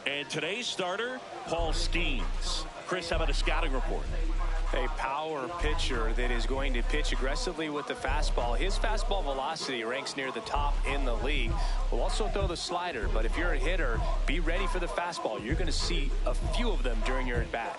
And today's starter, Paul Skeens. Chris, how about a scouting report? A power pitcher that is going to pitch aggressively with the fastball. His fastball velocity ranks near the top in the league. Will also throw the slider, but if you're a hitter, be ready for the fastball. You're going to see a few of them during your at-bat.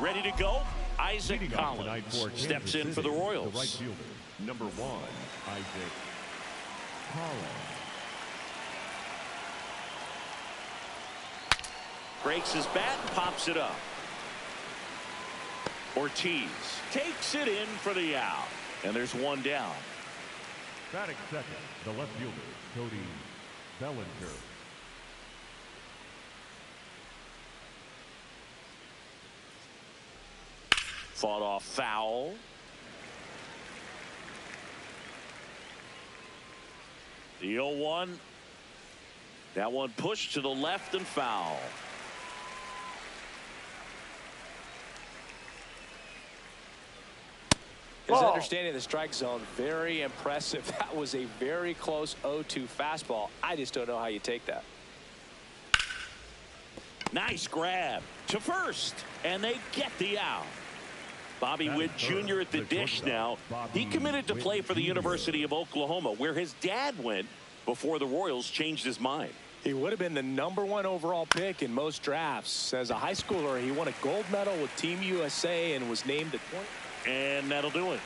Ready to go? Isaac Collins steps in for the Royals. The right fielder, number 1, Isaac Collins. Breaks his bat, pops it up. Ortiz takes it in for the out. And there's one down. Batting second, the left fielder, Cody Bellinger. Fought off foul. The 0-1. That one pushed to the left and foul. His understanding of the strike zone, very impressive. That was a very close 0-2 fastball. I just don't know how you take that. Nice grab to first, and they get the out. Bobby Witt Jr. at the dish now. He committed to play for the University of Oklahoma, where his dad went before the Royals changed his mind. He would have been the #1 overall pick in most drafts. As a high schooler, he won a gold medal with Team USA and was named the 20th. And that'll do it.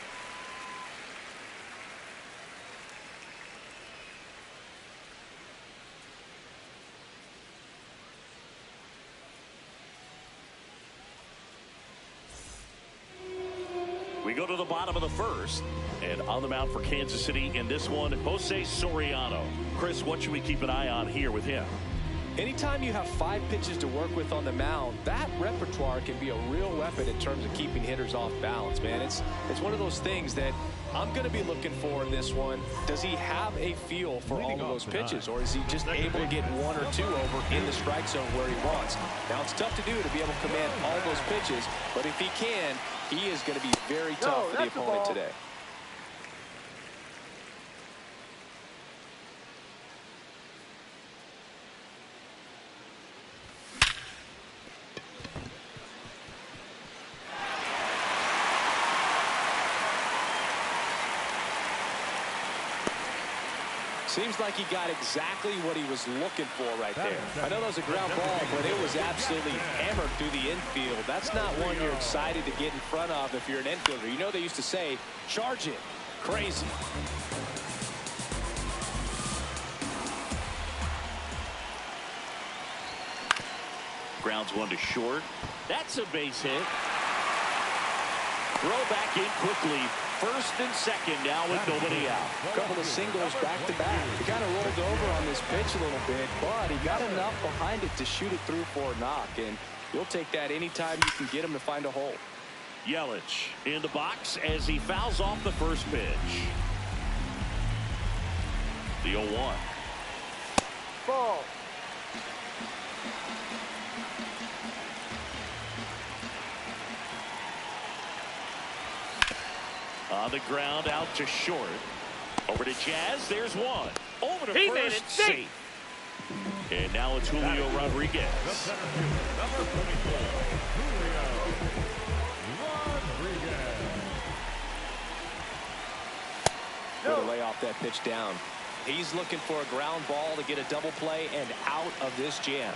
We go to the bottom of the first, and on the mound for Kansas City in this one, Jose Soriano. Chris, what should we keep an eye on here with him? Anytime you have 5 pitches to work with on the mound, that repertoire can be a real weapon in terms of keeping hitters off balance, man. It's one of those things that I'm going to be looking for in this one. Does he have a feel for all of those pitches, or is he just able to get 1 or 2 over in the strike zone where he wants? Now, it's tough to do to be able to command all those pitches, but if he can, he is going to be very tough for the opponent today. Seems like he got exactly what he was looking for right there. I know that was a ground ball, but it was absolutely hammered through the infield. That's not one you're excited to get in front of if you're an infielder. You know they used to say, charge it. Crazy. Grounds one to short. That's a base hit. Throw back in quickly. First and second now with nobody out. A couple of singles back-to-back. He kind of rolled over on this pitch a little bit, but he got enough behind it to shoot it through for a knock, and you'll take that anytime you can get him to find a hole. Yelich in the box as he fouls off the first pitch. The 0-1. Ball. On the ground, out to short. Over to Jazz. There's one. Over to first. Safe. And now it's Julio Rodriguez. The center fielder, number 24, Julio Rodriguez. Going to lay off that pitch down. He's looking for a ground ball to get a double play and out of this jam.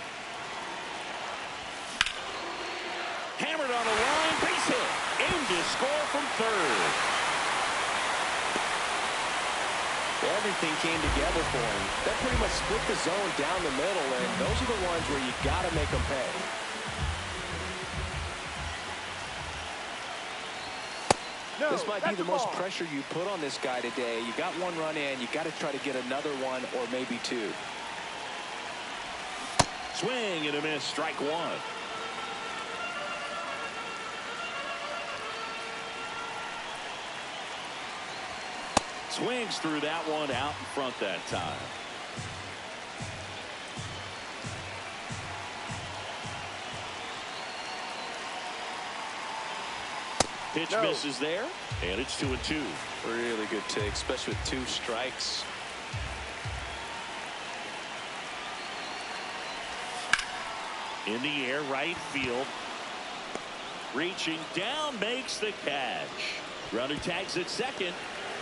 Hammered on the line. Base hit. Aimed to score from third. Everything came together for him. That pretty much split the zone down the middle, and those are the ones where you got to make them pay. This might be the most pressure you put on this guy today. You got one run in. You got to try to get another one or maybe two. Swing and a miss, strike one. Swings through that one out in front that time. Pitch misses there, and it's 2-2. Really good take, especially with 2 strikes. In the air, right field. Reaching down, makes the catch. Runner tags at second.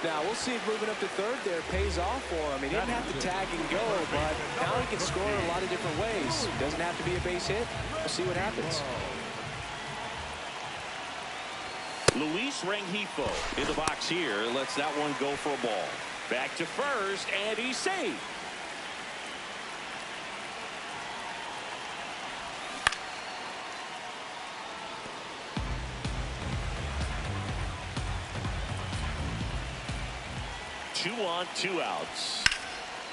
Now, we'll see if moving up to third there pays off for him. He didn't have to tag and go, but now he can score in a lot of different ways. Doesn't have to be a base hit. We'll see what happens. Luis Rengifo in the box here. Lets that one go for a ball. Back to first, and he's safe. Two on, 2 outs.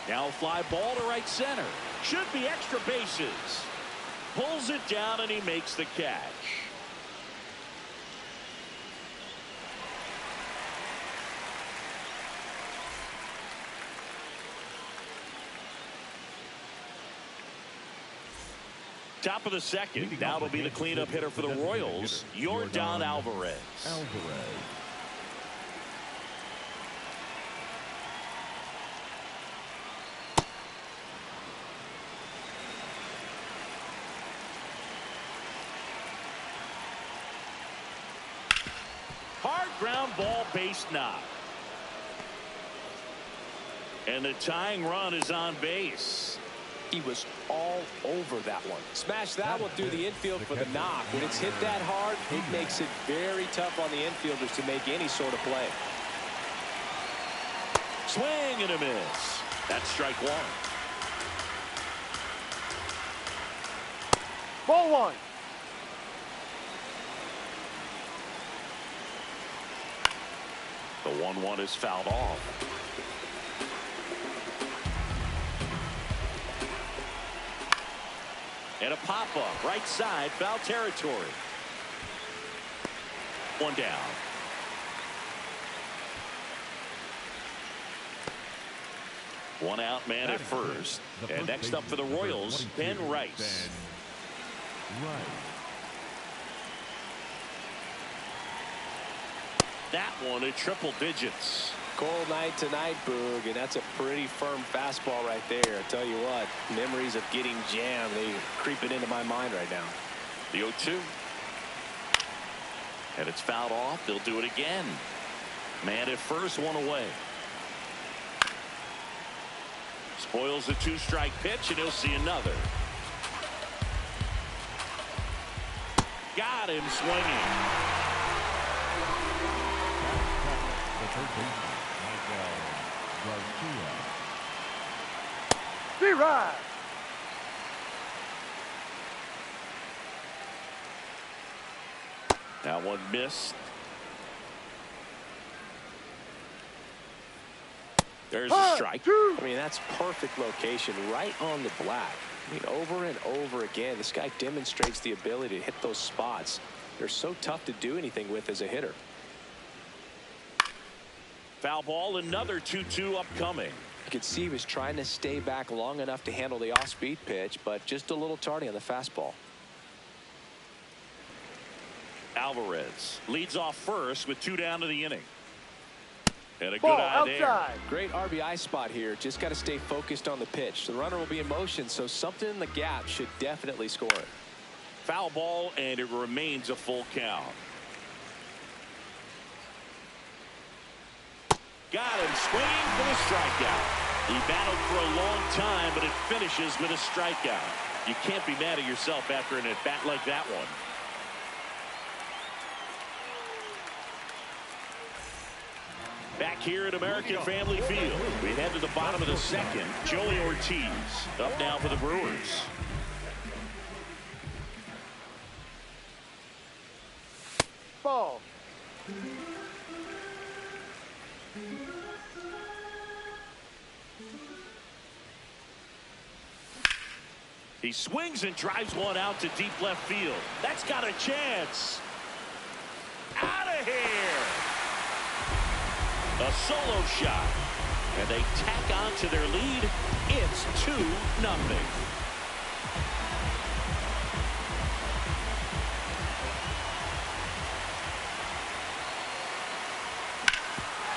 Now fly ball to right center. Should be extra bases. Pulls it down, and he makes the catch. Top of the second. Now it'll be the cleanup hitter for the Royals, Yordan Alvarez. Hard ground ball, base knock. And the tying run is on base. He was all over that one. Smashed that one through the infield for the knock. When it's hit that hard, it makes it very tough on the infielders to make any sort of play. Swing and a miss. That's strike one. Ball one. The 1-1 is fouled off. And a pop-up, right side, foul territory. One down. One out, man at first. And next up for the Royals, Ben Rice. That one at triple digits. Cold night tonight, Boog, and that's a pretty firm fastball right there. I tell you what, memories of getting jammed, they creeping into my mind right now. The 0-2. And it's fouled off. They'll do it again. Man at first, one away. Spoils the 2-strike pitch, and he'll see another. Got him swinging. Right. That one missed. There's a strike. I mean, that's perfect location right on the black. I mean, over and over again, this guy demonstrates the ability to hit those spots. They're so tough to do anything with as a hitter. Foul ball, another 2-2 upcoming. You could see he was trying to stay back long enough to handle the off-speed pitch, but just a little tardy on the fastball. Alvarez leads off first with 2 down to the inning. And a Ball good eye outside. there. Great RBI spot here. Just got to stay focused on the pitch. The runner will be in motion, so something in the gap should definitely score it. Foul ball, and it remains a full count. Got him swinging for the strikeout. He battled for a long time, but it finishes with a strikeout. You can't be mad at yourself after an at-bat like that one. Back here at American Family Field, we head to the bottom of the second. Joey Ortiz up now for the Brewers. Ball. He swings and drives one out to deep left field. That's got a chance. Out of here. A solo shot. And they tack on to their lead. It's 2-0.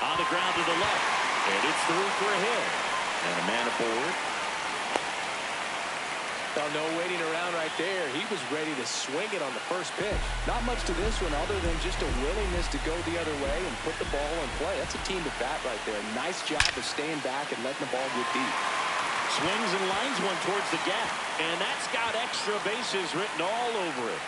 On the ground to the left. And it's through for a hit. And a man aboard. Oh, no waiting around right there. He was ready to swing it on the first pitch. Not much to this one other than just a willingness to go the other way and put the ball in play. That's a team at bat right there. Nice job of staying back and letting the ball get deep. Swings and lines one towards the gap. And that's got extra bases written all over it.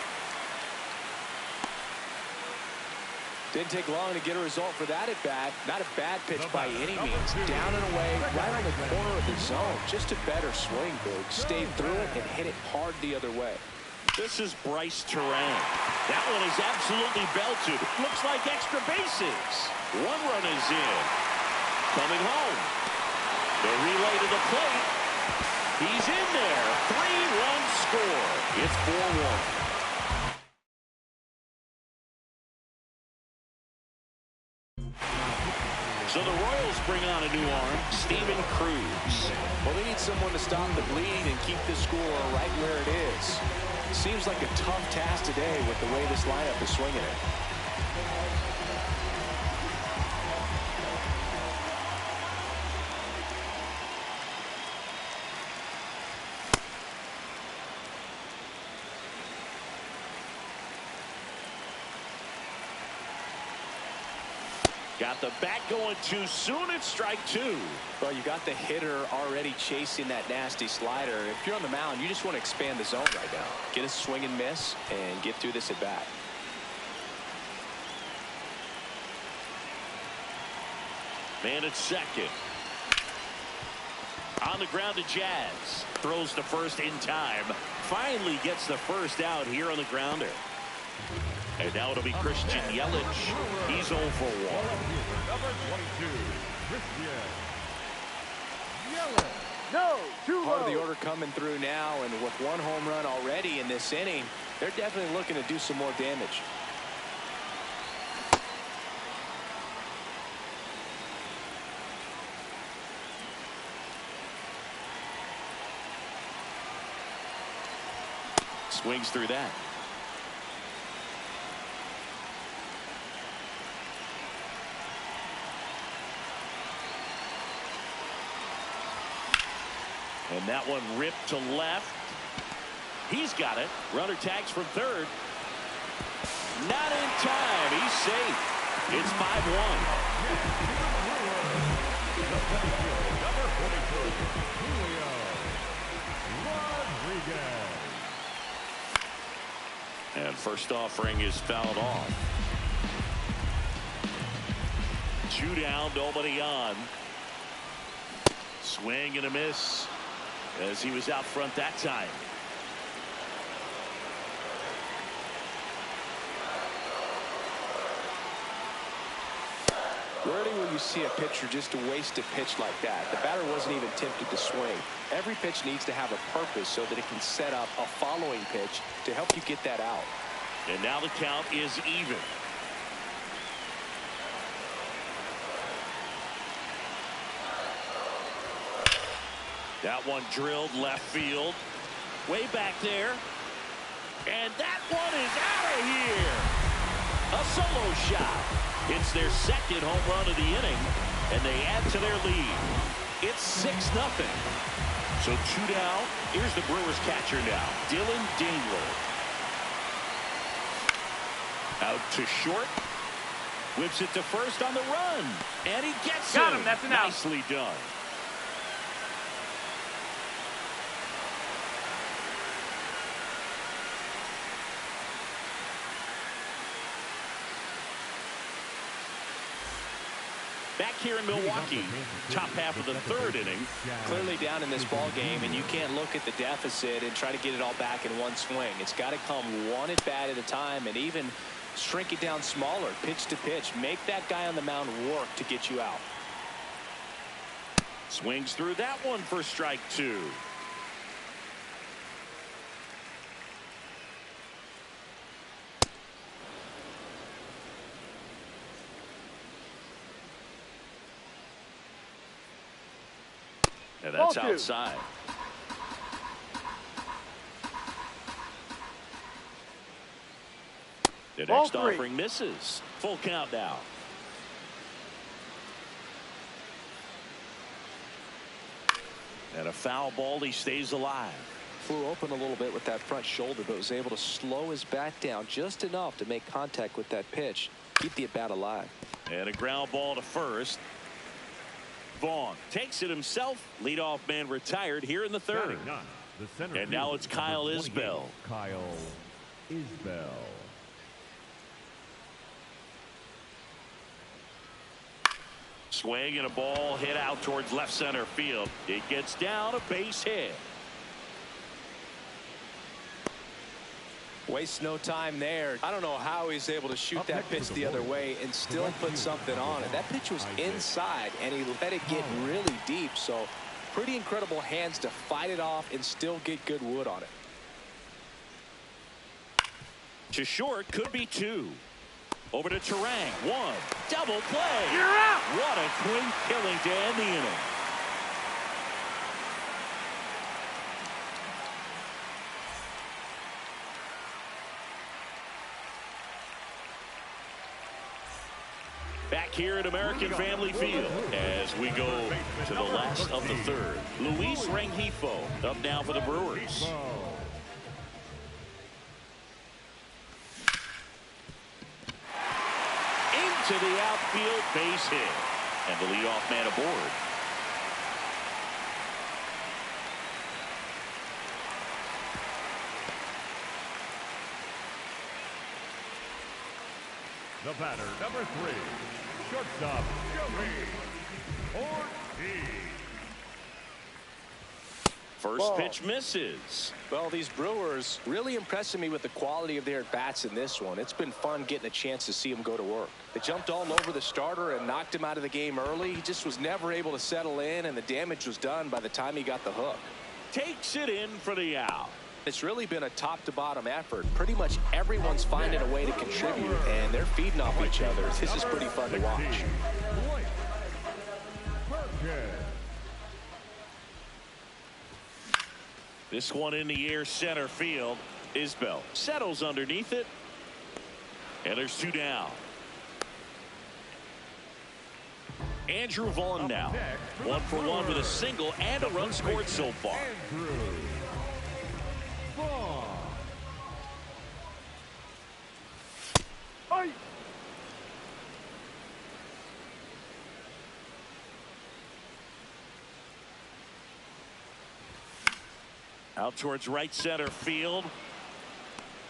Didn't take long to get a result for that at bat. Not a bad pitch by any means. Down and away, right on the corner of the zone. Just a better swing, Boog. Stayed through it and hit it hard the other way. This is Bryce Terang. That one is absolutely belted. Looks like extra bases. One run is in. Coming home. The relay to the plate. He's in there. 3-run score. It's 4-1. So the Royals bring on a new arm, Steven Cruz. Well, they need someone to stop the bleed and keep the score right where it is. Seems like a tough task today with the way this lineup is swinging it. Got the bat going too soon. It's strike 2. Well, you got the hitter already chasing that nasty slider. If you're on the mound, you just want to expand the zone right now. Get a swing and miss and get through this at bat. Man at second. On the ground to Jazz. Throws to first in time. Finally gets the first out here on the grounder. And now it'll be Christian Yelich. He's 0 for 1. Number 22, Christian Yelich. No, 2-0. Part of the order coming through now, and with one home run already in this inning, they're definitely looking to do some more damage. Swings through that. And that one ripped to left. He's got it. Runner tags from third. Not in time. He's safe. It's 5-1. Number 42, Julio Rodriguez. And first offering is fouled off. 2 down, nobody on. Swing and a miss as he was out front that time. Rarely will you see a pitcher just to waste a pitch like that. The batter wasn't even tempted to swing. Every pitch needs to have a purpose so that it can set up a following pitch to help you get that out. And now the count is even. That one drilled left field. Way back there. And that one is out of here. A solo shot. It's their second home run of the inning. And they add to their lead. It's 6-0. So 2 down. Here's the Brewers catcher now. Dylan Dingler. Out to short. Whips it to first on the run. And he gets Got him. That's an out. Nicely done. Back here in Milwaukee, top half of the third inning. Clearly down in this ball game, and you can't look at the deficit and try to get it all back in one swing. It's got to come one at bat at a time, and even Shrink it down smaller, pitch to pitch. Make that guy on the mound work to get you out. Swings through that one for strike 2. And that's outside. The next offering misses. Full count now. And a foul ball. He stays alive. Flew open a little bit with that front shoulder, but was able to slow his bat down just enough to make contact with that pitch. Keep the at-bat alive. And a ground ball to first. Vaughn takes it himself. Leadoff man retired here in the third. And now it's Kyle Isbell. Kyle Isbell. Swing and a ball hit out towards left center field. It gets down, a base hit. Wastes no time there. I don't know how he's able to shoot that pitch the other way and still put something on it. That pitch was inside, and he let it get really deep. So pretty incredible hands to fight it off and still get good wood on it. To short, could be 2. Over to Terang. 1. Double play. You're out. What a quick killing to end the inning. Back here at American Family Field as we go to the last of the third. Luis Rengifo up now for the Brewers. Into the outfield, base hit. And the leadoff man aboard. The batter, number 3, shortstop, Joey Ortiz. First pitch misses. Well, these Brewers really impressing me with the quality of their at-bats in this one. It's been fun getting a chance to see them go to work. They jumped all over the starter and knocked him out of the game early. He just was never able to settle in, and the damage was done by the time he got the hook. Takes it in for the out. It's really been a top-to-bottom effort. Pretty much everyone's finding a way to contribute, and they're feeding off each other. This is pretty fun to watch. This one in the air, center field. Isbell settles underneath it. And there's 2 down. Andrew Vaughn now. 1 for 1 with a single and a run scored so far. Out towards right center field.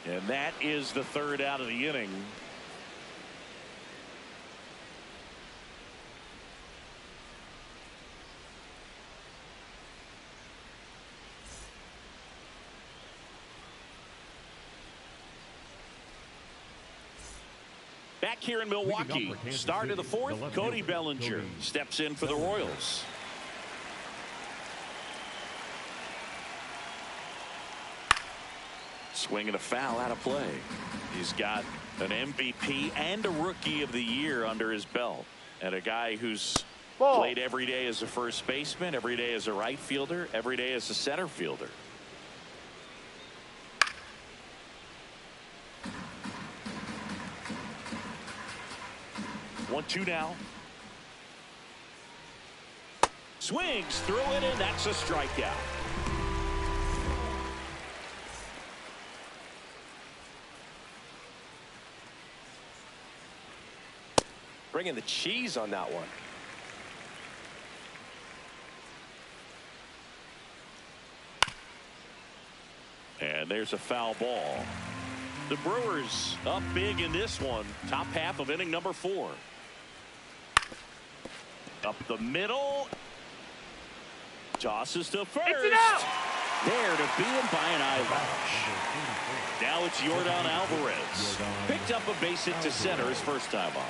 And that is the 3rd out of the inning. Back here in Milwaukee, start of the 4th, Cody Bellinger steps in for the Royals. Swing and a foul out of play. He's got an MVP and a Rookie of the Year under his belt. And a guy who's played every day as a first baseman, every day as a right fielder, every day as a center fielder. One, 2 now. Swings through it, and that's a strikeout. Bringing the cheese on that one. And there's a foul ball. The Brewers up big in this one. Top half of inning number 4. Up the middle. Tosses to first. It's it out. There to be in by an eyelash. Now it's Yordan Alvarez. Picked up a base hit to center his first time up.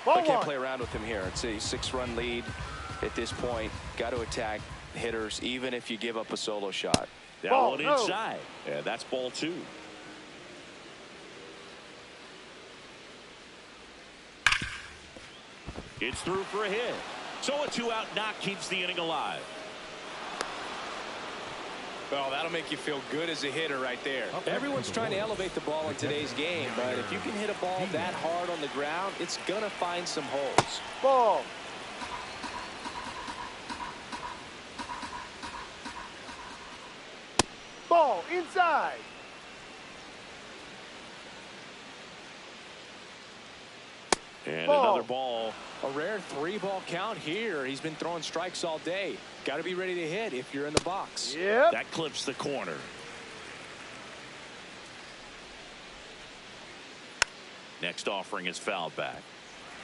I can't play around with him here. It's a 6-run lead at this point. Got to attack hitters even if you give up a solo shot. That one inside. And that's ball 2. It's through for a hit. So a 2-out knock keeps the inning alive. Well, that'll make you feel good as a hitter right there. Everyone's trying to elevate the ball in today's game, but if you can hit a ball that hard on the ground, it's going to find some holes. Ball. Ball inside. And another ball. A rare 3-ball count here. He's been throwing strikes all day. Got to be ready to hit if you're in the box. Yep. That clips the corner. Next offering is fouled back.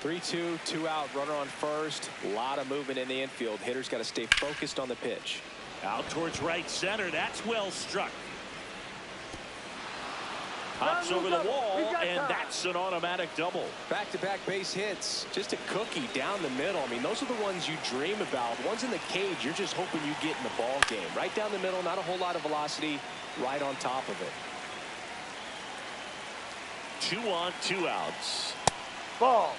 3-2, 2-out, runner on first. A lot of movement in the infield. Hitter's got to stay focused on the pitch. Out towards right center. That's well struck. Hops over the wall, and that's an automatic double. Back-to-back base hits. Just a cookie down the middle. I mean, those are the ones you dream about. Ones in the cage, you're just hoping you get in the ball game. Right down the middle, not a whole lot of velocity, right on top of it. 2 on, 2 outs. Ball.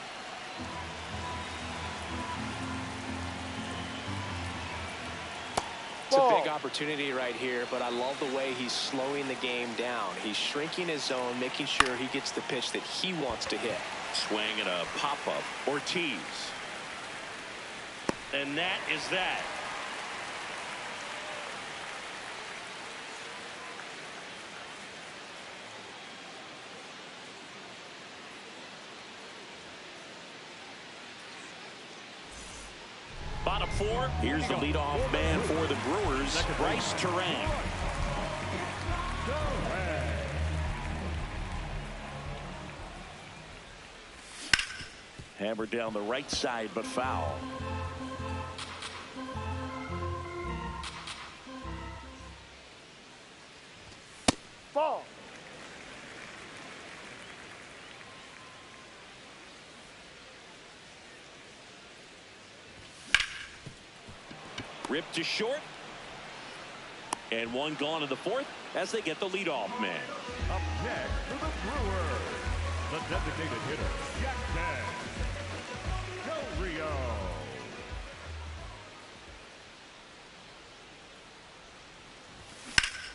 It's a big opportunity right here, but I love the way he's slowing the game down. He's shrinking his zone, making sure he gets the pitch that he wants to hit. Swing and a pop-up. Ortiz. And that is that. Bottom 4. Here's the leadoff man for the Brewers, Bryce Terang. Hammered down the right side, but foul. Ball. Ripped to short. And one gone in the 4th as they get the leadoff man. Up next for the Brewers, the designated hitter, Jackson Del Rio.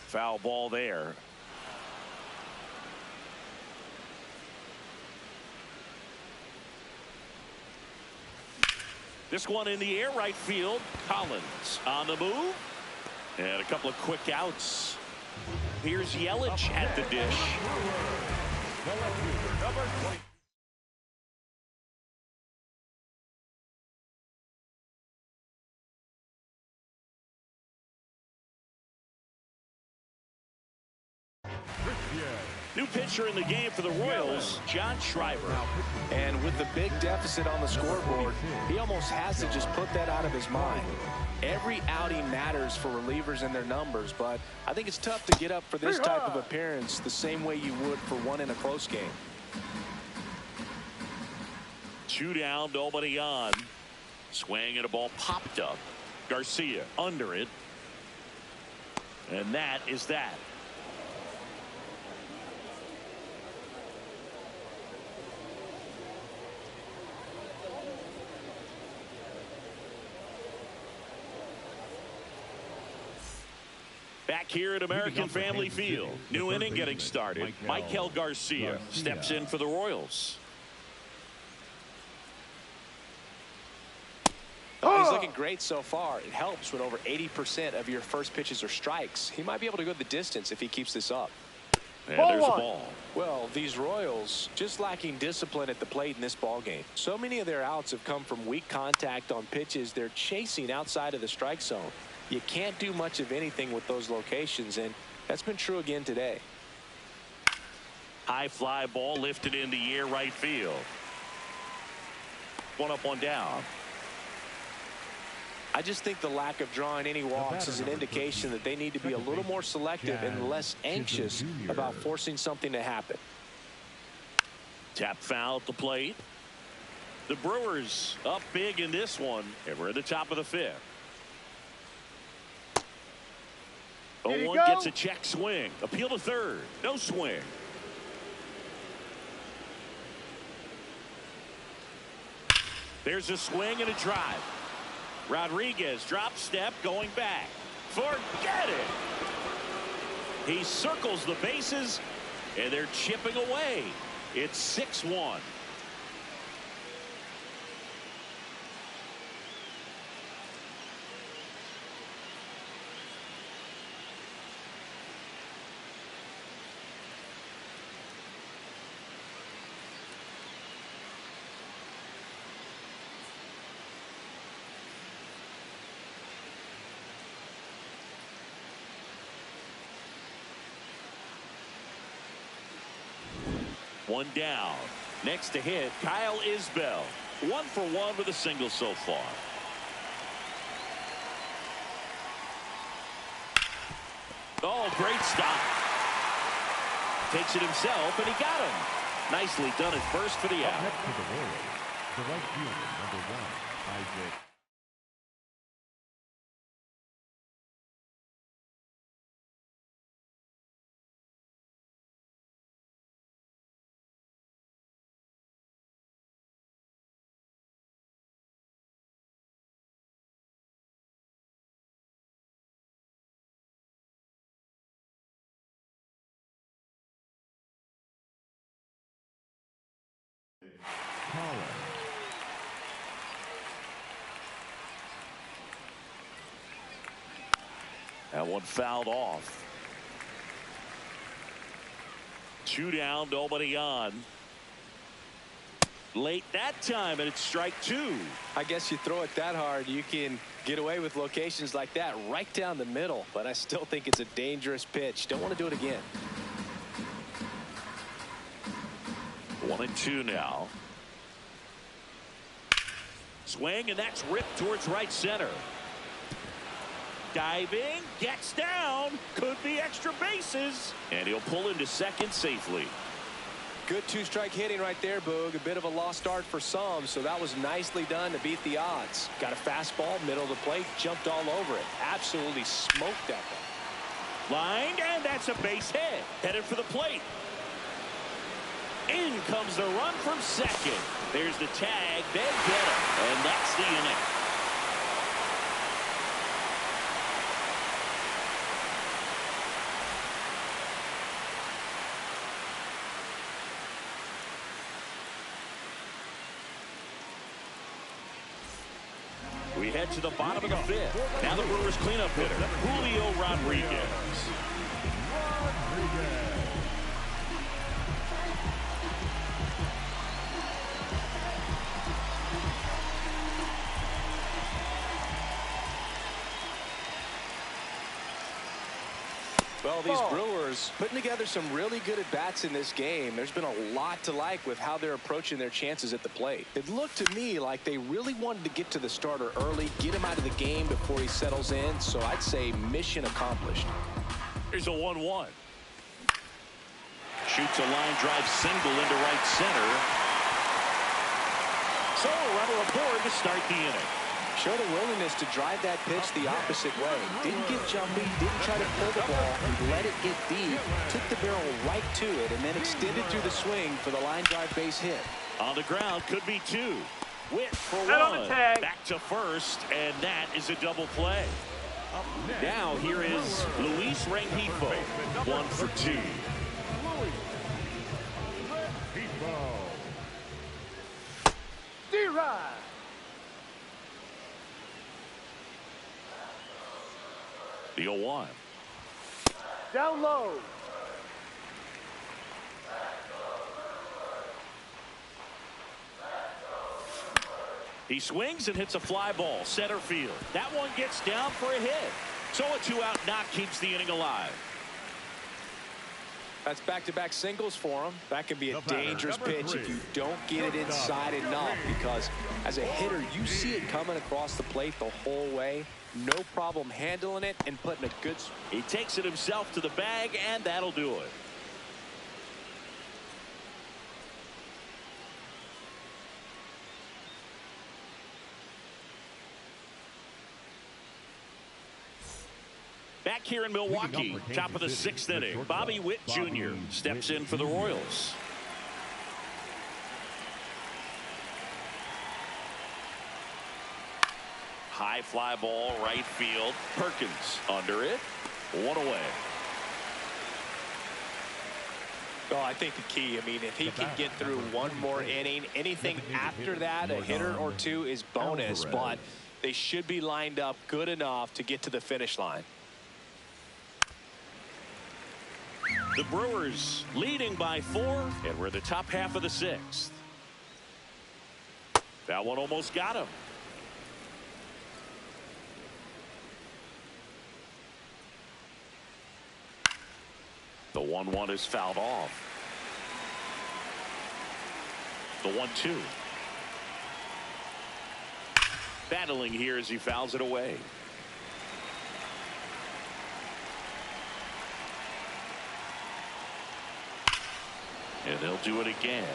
Foul ball there. This one in the air, right field. Collins on the move. And a couple of quick outs. Here's Yelich at the dish. The left fielder, number 20. New pitcher in the game for the Royals, John Schreiber. And with the big deficit on the scoreboard, he almost has to just put that out of his mind. Every outing matters for relievers and their numbers, but I think it's tough to get up for this type of appearance the same way you would for one in a close game. 2 down, nobody on. Swing and a ball popped up. Garcia under it. And that is that. Back here at American Family Field. New inning getting started. Michael Garcia steps in for the Royals. He's looking great so far. It helps when over 80% of your first pitches are strikes. He might be able to go the distance if he keeps this up. And there's a ball. Well, these Royals just lacking discipline at the plate in this ball game. So many of their outs have come from weak contact on pitches they're chasing outside of the strike zone. You can't do much of anything with those locations, and that's been true again today. High fly ball lifted in the air, right field. One up, one down. I just think the lack of drawing any walks is an indication that they need to be a little more selective and less anxious about forcing something to happen. Tap foul at the plate. The Brewers up big in this one, and we're at the top of the fifth. 0-1 gets a check swing. Appeal to third. No swing. There's a swing and a drive. Rodriguez drop step going back. Forget it. He circles the bases, and they're chipping away. It's 6-1. One down. Next to hit, Kyle Isbell. 1 for 1 with a single so far. Oh, great stop. Takes it himself, and he got him. Nicely done at first for the out. Next to the Royals, the right fielder, number 1, Isaac. That one fouled off. 2 down, nobody on. Late that time, and it's strike 2. I guess you throw it that hard, you can get away with locations like that right down the middle. But I still think it's a dangerous pitch. Don't want to do it again. 1-2 now. Swing, and that's ripped towards right center. Diving, gets down, could be extra bases, and he'll pull into second safely. Good 2-strike hitting right there, Boog. A bit of a lost start for some, so that was nicely done to beat the odds. Got a fastball, middle of the plate, jumped all over it. Absolutely smoked that one. Lined, and that's a base hit. Headed for the plate. In comes the run from second. There's the tag. They get him, and that's the inning. We head to the bottom of the fifth. Now the Brewers cleanup hitter, Julio Rodriguez. Well, these Brewers putting together some really good at-bats in this game. There's been a lot to like with how they're approaching their chances at the plate. It looked to me like they really wanted to get to the starter early, get him out of the game before he settles in. So I'd say mission accomplished. Here's a 1-1. Shoots a line drive single into right center. So a runner aboard to start the inning. Showed a willingness to drive that pitch the opposite way. Didn't get jumpy, didn't try to pull the ball. He let it get deep, took the barrel right to it, and then extended through the swing for the line drive base hit. On the ground, could be 2. Whip for Set 1. on the tag. Back to first, and that is a double play. Now here is Luis Rengifo. 1 for 2. D-Ride. The 0-1. Down low. He swings and hits a fly ball center field. That one gets down for a hit. So a 2-out knock keeps the inning alive. That's back-to-back singles for him. That can be a dangerous pitch if you don't get it inside enough, because as a hitter, you see it coming across the plate the whole way. No problem handling it and putting a good... He takes it himself to the bag, and that'll do it. Back here in Milwaukee, top of the 6th inning, Bobby Witt Jr. steps in for the Royals. High fly ball, right field. Perkins under it. One away. Well, I think the key, I mean, if he can get through one more inning, anything after that, a hitter or two is bonus, but they should be lined up good enough to get to the finish line. The Brewers leading by 4, and we're the top half of the 6th. That one almost got him. The 1-1 is fouled off. The 1-2. Battling here as he fouls it away. And they'll do it again.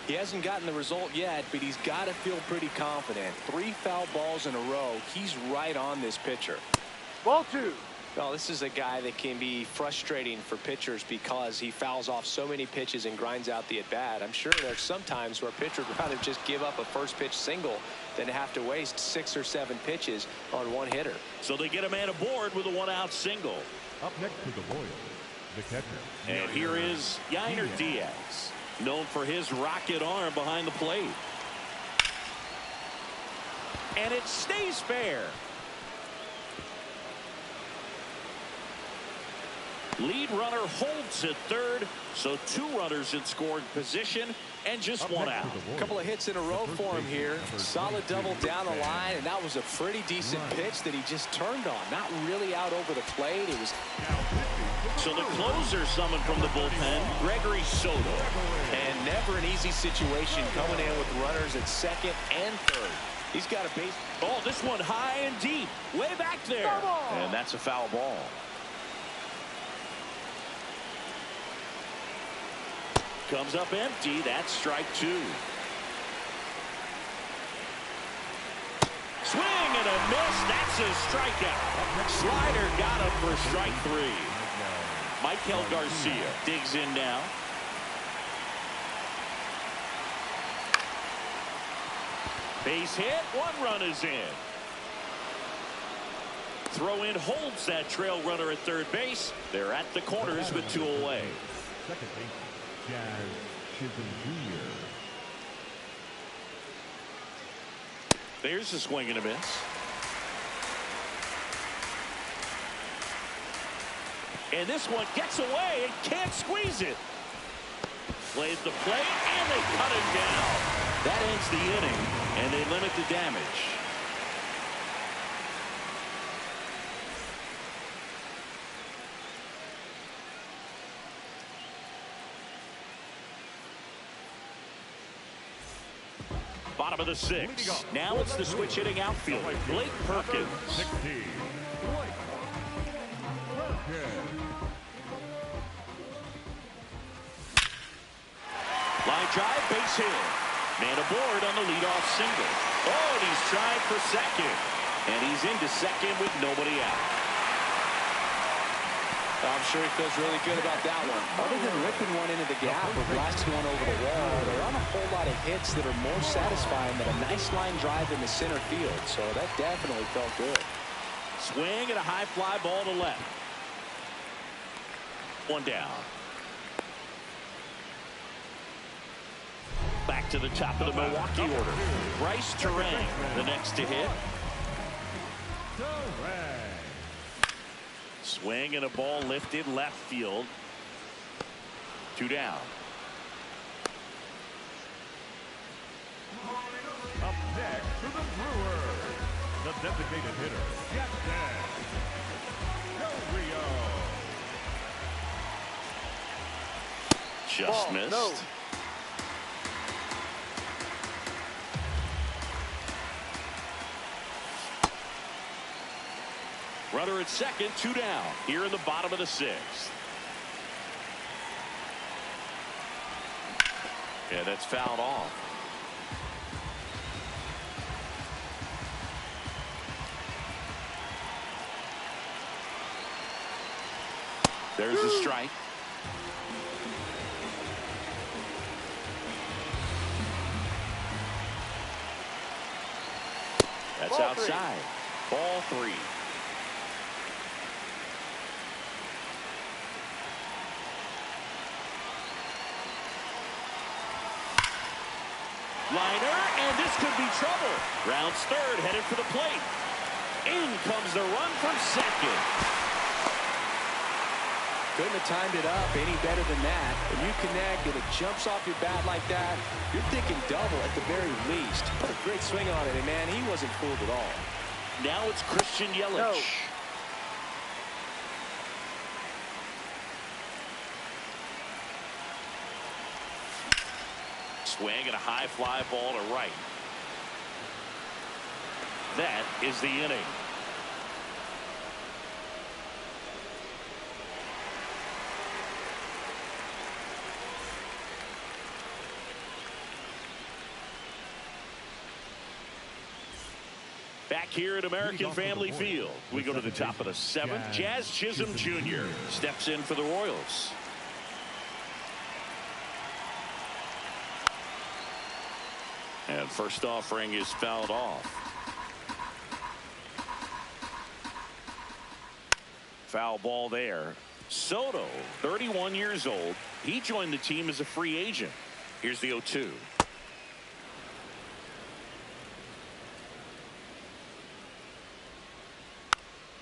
He hasn't gotten the result yet, but he's got to feel pretty confident. 3 foul balls in a row. He's right on this pitcher. Ball 2. Well, this is a guy that can be frustrating for pitchers because he fouls off so many pitches and grinds out the at-bat. I'm sure there's some times where a pitcher would rather just give up a first pitch single than have to waste 6 or 7 pitches on one hitter. So they get a man aboard with a 1-out single. Up next to the Royals, the catcher. And here is Yainer Diaz, known for his rocket arm behind the plate. And it stays fair. Lead runner holds at third, so 2 runners in scoring position and just 1 out. A couple of hits in a row for him here. Solid double down the line, and that was a pretty decent pitch that he just turned on. Not really out over the plate. It was. So the closer summoned from the bullpen, Gregory Soto. And never an easy situation coming in with runners at second and third. He's got a base. Oh, this one high and deep, way back there. And that's a foul ball. Comes up empty. That's strike 2. Swing and a miss. That's a strikeout. Slider got him for strike 3. Michael Garcia digs in now. Base hit. 1 run is in. Throw in holds that trail runner at third base. They're at the corners with 2 away. Second base. Chisholm Jr. There's a swing and a miss. And this one gets away and can't squeeze it. Plays the plate and they cut him down. That ends the inning and they limit the damage. Bottom of the 6th. Now it's the switch hitting outfield. Blake Perkins. 16. Line drive, base hit. Man aboard on the leadoff single. Oh, and he's trying for second. And he's into second with nobody out. I'm sure he feels really good about that one. Other than ripping one into the gap or blasting one over the wall, there aren't a whole lot of hits that are more satisfying than a nice line drive in the center field. So that definitely felt good. Swing and a high fly ball to left. 1 down. Back to the top of the Milwaukee order. Bryce Turang, the next to hit. Swing and a ball lifted left field. 2 down. Up next to the Brewers, the designated hitter, Jack Rio. Just Ball, missed. no. Runner at second, 2 down. Here in the bottom of the 6th. Yeah, that's fouled off. There's a strike. That's Ball outside. Ball 3. Liner, and this could be trouble. Rounds third, headed for the plate. In comes the run from second. Couldn't have timed it up any better than that. When you connect and it jumps off your bat like that, you're thinking double at the very least. Put a great swing on it, and man, he wasn't fooled at all. Now it's Christian Yelich. No. Swing and a high fly ball to right. That is the inning. Back here at American Family Field, we go to the top of the 7th. Jazz Chisholm Jr. steps in for the Royals. And first offering is fouled off. Foul ball there. Soto, 31 years old. He joined the team as a free agent. Here's the 0-2.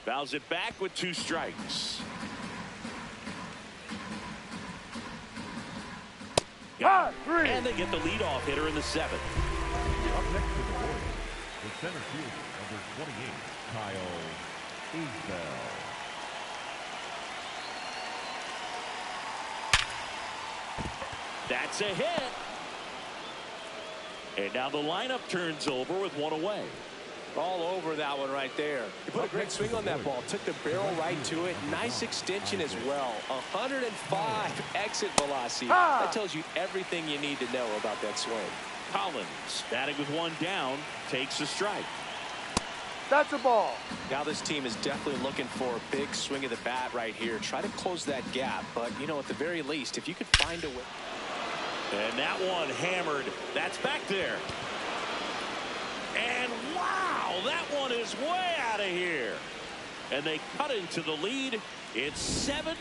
Fouls it back with 2 strikes. Got it. And they get the leadoff hitter in the 7th. Up next to the Royals, the center fielder, number 28, Kyle Isbell. That's a hit. And now the lineup turns over with 1 away. All over that one right there. He put a great swing on that ball. Took the barrel right to it. Nice extension as well. 105 exit velocity. That tells you everything you need to know about that swing. Collins, batting with 1 down, takes a strike. That's a ball. Now this team is definitely looking for a big swing of the bat right here. Try to close that gap. But, you know, at the very least, if you could find a way. And that one hammered. That's back there. And wow, that one is way out of here. And they cut into the lead. It's 7-5.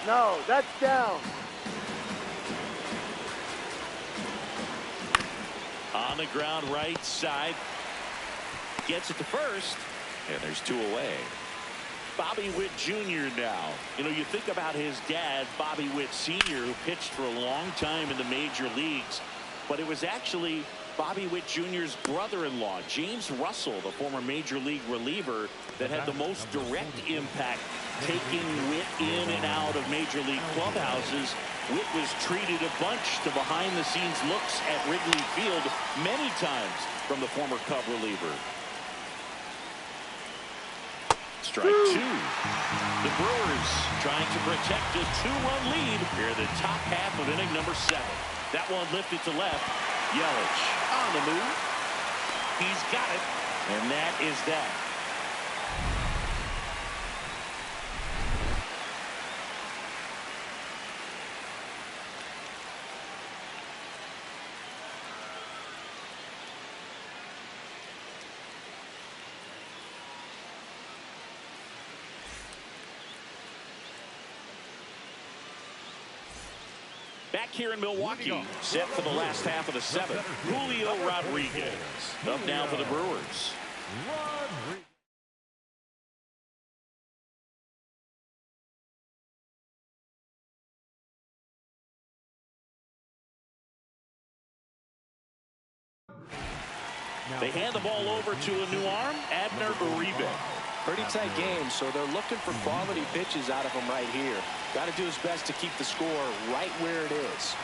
No, that's down. On the ground right side. Gets it to first. And there's 2 away. Bobby Witt Jr. now. You know, you think about his dad, Bobby Witt Sr., who pitched for a long time in the major leagues. But it was actually Bobby Witt Jr.'s brother-in-law, James Russell, the former major league reliever, that had the most direct impact taking Witt in and out of major league clubhouses. Witt was treated a bunch to behind-the-scenes looks at Wrigley Field many times from the former Cub reliever. Strike 2. The Brewers trying to protect a 2-run lead here in the top half of inning number 7. That one lifted to left. Yelich on the move. He's got it. And that is that. Back here in Milwaukee, set for the last half of the 7th. Julio Rodriguez up now for the Brewers. They hand the ball over to a new arm, Abner Uribe. Pretty tight game, so they're looking for quality pitches out of him right here. Got to do his best to keep the score right where it is.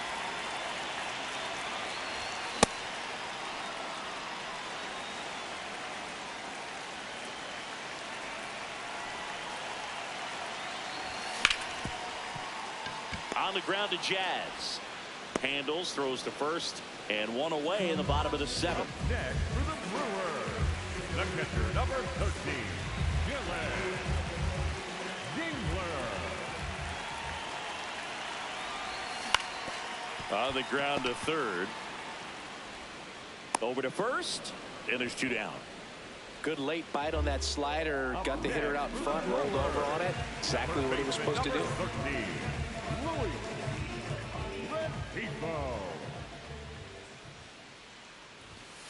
On the ground to Jazz. Handles, throws to first, and one away in the bottom of the seventh. Next for the Brewers, the catcher, number 13, Dylan Dingler. On the ground to third. Over to first, and there's two down. Good late bite on that slider. Got the hitter out in front, rolled over on it. Exactly what he was supposed to do.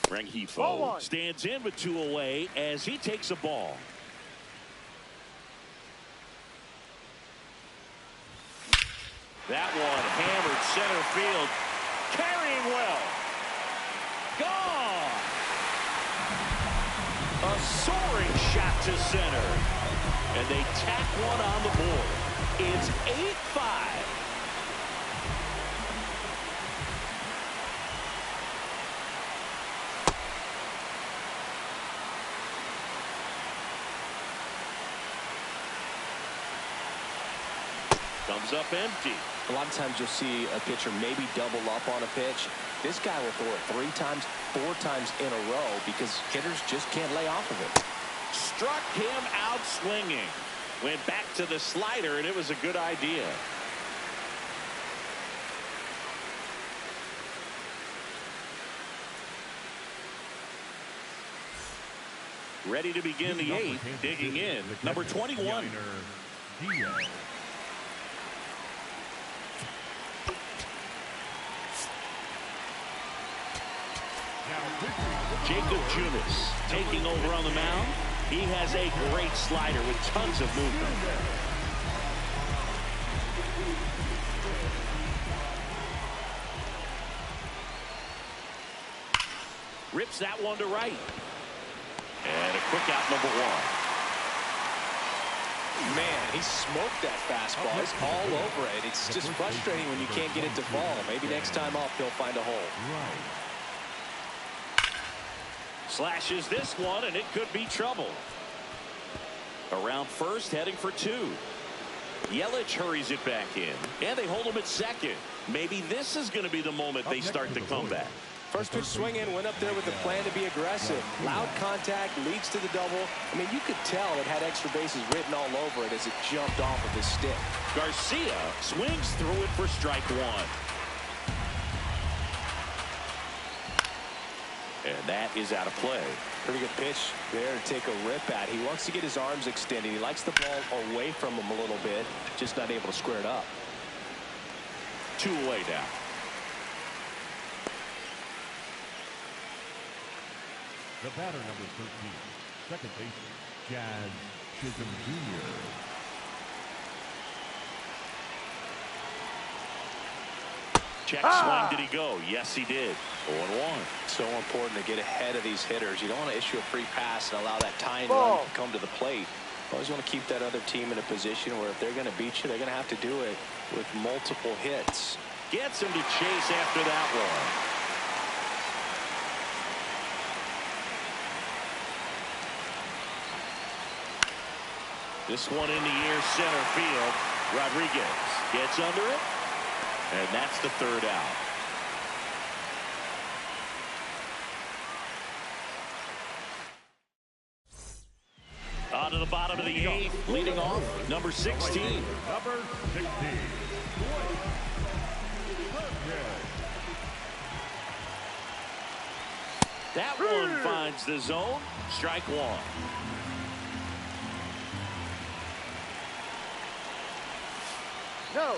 Rengifo stands in with two away as he takes a ball. That one hammered center field. Carrying well. Gone. A soaring shot to center. And they tack one on the board. It's 8-5. Comes up empty. A lot of times you'll see a pitcher maybe double up on a pitch. This guy will throw it 3 times, 4 times in a row because hitters just can't lay off of it. Struck him out swinging. Went back to the slider, and it was a good idea. Ready to begin the 8th. Digging in, number 21. Jacob Junis taking over on the mound. He has a great slider with tons of movement. Rips that one to right. And a quick out, number 1. Man, he smoked that fastball. It's all over it. It's just frustrating when you can't get it to fall. Maybe next time up he'll find a hole. Slashes this one, and it could be trouble. Around first, heading for 2. Yelich hurries it back in, and they hold him at second. Maybe this is going to be the moment they start the comeback. First pitch swing in, went up there with a plan to be aggressive. Loud contact, leads to the double. I mean, you could tell it had extra bases written all over it as it jumped off of his stick. Garcia swings through it for strike 1. And that is out of play. Pretty good pitch there to take a rip at. He wants to get his arms extended. He likes the ball away from him a little bit, just not able to square it up. 2 away now. The batter, number 13, second baseman, Jazz Chisholm Jr. Check swing, did he go? Yes, he did. 0-1. So important to get ahead of these hitters. You don't want to issue a free pass and allow that tying run to come to the plate. You always want to keep that other team in a position where if they're going to beat you, they're going to have to do it with multiple hits. Gets him to chase after that one. This one in the air, center field. Rodriguez gets under it, and that's the 3rd out. On to the bottom of the 8th, leading off, number 16. Number 16. That one finds the zone. Strike 1. No.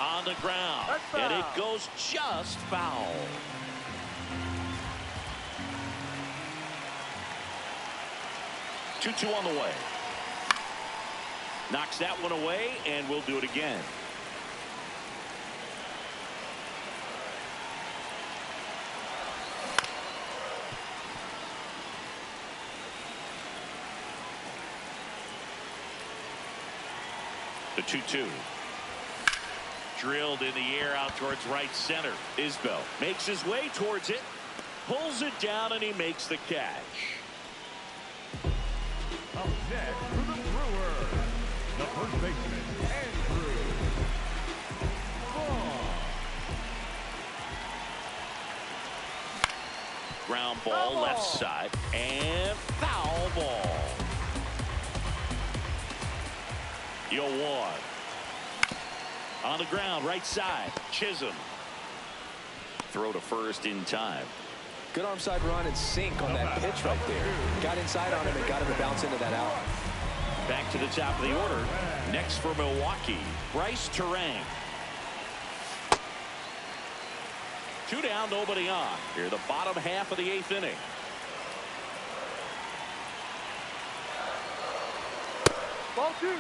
On the ground, and it goes just foul. 2-2 on the way. Knocks that one away, and we'll do it again. The 2-2. Drilled in the air out towards right center. Isbell makes his way towards it, pulls it down, and he makes the catch. Up next for the Brewers, the first baseman, Andrew Vaughn. Ground ball left side, and foul ball. Yo, one. On the ground, right side, Chisholm. Throw to first in time. Good arm side run and sink on that pitch right there. Got inside on him and got him to bounce into that out. Back to the top of the order. Next for Milwaukee, Bryce Terang. 2 down, nobody on. Here, the bottom half of the 8th inning. Ball 2.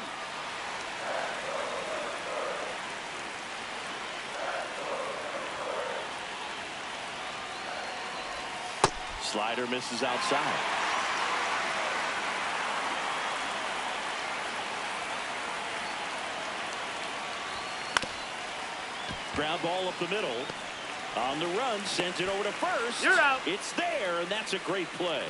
Slider misses outside. Ground ball up the middle. On the run, sends it over to first. You're out. It's there, and that's a great play.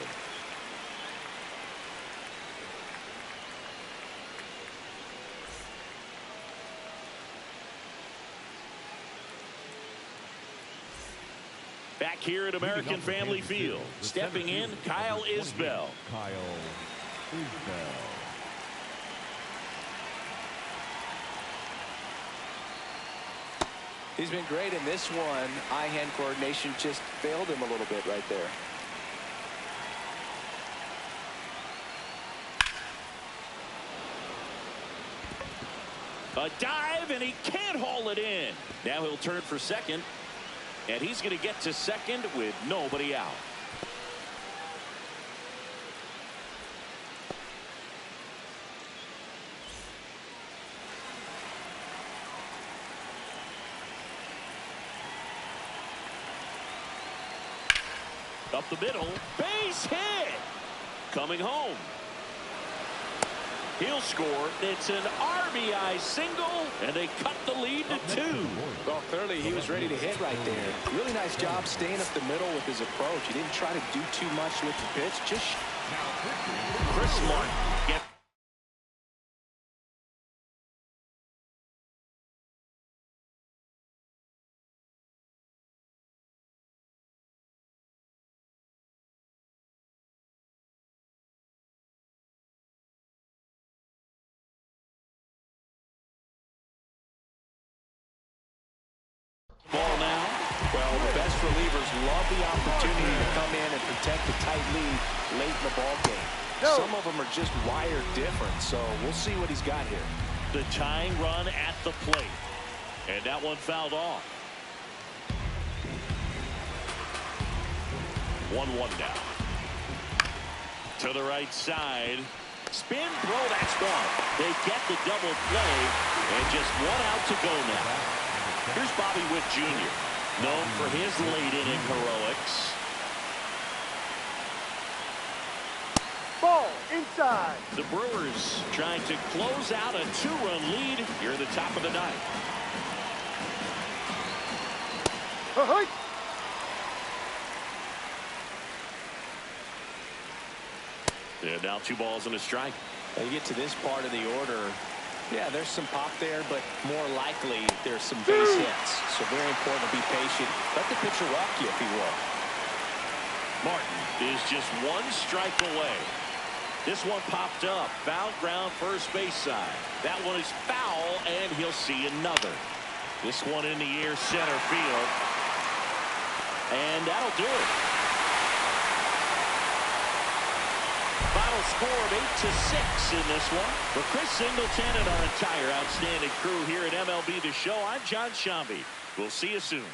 Back here at American Family Field, stepping in, Kyle Isbell. Kyle Isbell. He's been great in this one. Eye-hand coordination just failed him a little bit right there. A dive, and he can't haul it in. Now he'll turn for second, and he's going to get to second with nobody out. Up the middle, base hit. Coming home. He'll score. It's an RBI single, and they cut the lead to 2. Well, clearly he was ready to hit right there. Really nice job staying up the middle with his approach. He didn't try to do too much with the pitch. Just Chris Martin gets ball now. well, the best relievers love the opportunity to come in and protect a tight lead late in the ball game. No. Some of them are just wired different, so we'll see what he's got here. The tying run at the plate, and that one fouled off. 1-1 now. To the right side. Spin throw, that's one. They get the double play, and just 1 out to go now. Here's Bobby Witt Jr., known for his late inning heroics. Ball inside. The Brewers trying to close out a 2-run lead here at the top of the ninth. Ahoy. And now 2 balls and a strike. When you get to this part of the order, yeah, there's some pop there, but more likely there's some base hits. So very important to be patient. Let the pitcher walk you if he will. Martin is just 1 strike away. This one popped up. Foul ground first base side. That one is foul, and he'll see another. This one in the air center field. And that'll do it. Final score of 8-6 in this one. For Chris Singleton and our entire outstanding crew here at MLB The Show, I'm John Shambi. We'll see you soon.